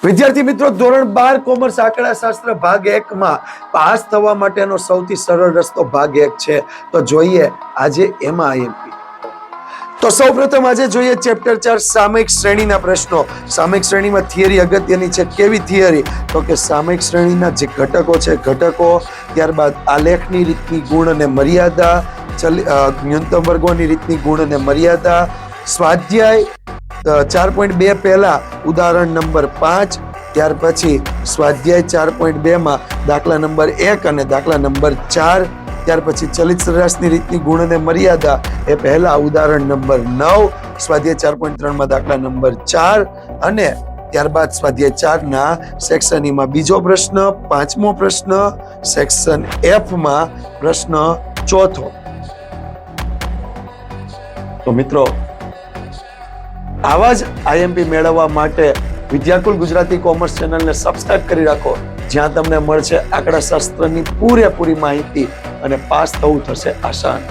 વિદ્યાર્થી મિત્રો, ધોરણ 12 કોમર્સ આંકડાશાસ્ત્ર ભાગ 1 માં પાસ થવા માટેનો સૌથી સરળ રસ્તો ભાગ 1 છે. તો જોઈએ આજે એમાં આઈએમપી. તો સૌપ્રથમ આજે જોઈએ ચેપ્ટર 4 સામયિક શ્રેણીના પ્રશ્નો. સામયિક શ્રેણીમાં થિયરી અગત્યની છે. કેવી થિયરી? તો કે સામયિક શ્રેણીના જે ઘટકો છે ઘટકો, ત્યારબાદ આલેખની રીતની ગુણ અને મર્યાદા, ન્યૂનતમ વર્ગોની રીતની ગુણ અને મર્યાદા, સ્વાધ્યાય 4.2 પહેલા ઉદાહરણ નંબર 5, ત્યાર પછી સ્વાધ્યાય 4.2 માં દાખલા નંબર 1 અને દાખલા નંબર 4, ત્યાર પછી ચલિત સરેરાશની રીતની ગુણ અને મર્યાદા એ પહેલા ઉદાહરણ નંબર 9, સ્વાધ્યાય 4.3 માં દાખલા નંબર 4 અને ત્યારબાદ સ્વાધ્યાય 4 ના સેક્શન ઈ માં બીજો પ્રશ્ન, 5મો પ્રશ્ન, સેક્શન F માં પ્રશ્ન 4થો. તો મિત્રો, આવા જ આઈએમપી મેળવવા માટે વિદ્યાકુલ ગુજરાતી કોમર્સ ચેનલને સબસ્ક્રાઇબ કરી રાખો, જ્યાં તમને મળશે આંકડાશાસ્ત્રની પૂરેપૂરી માહિતી અને પાસ થવું થશે આસાન.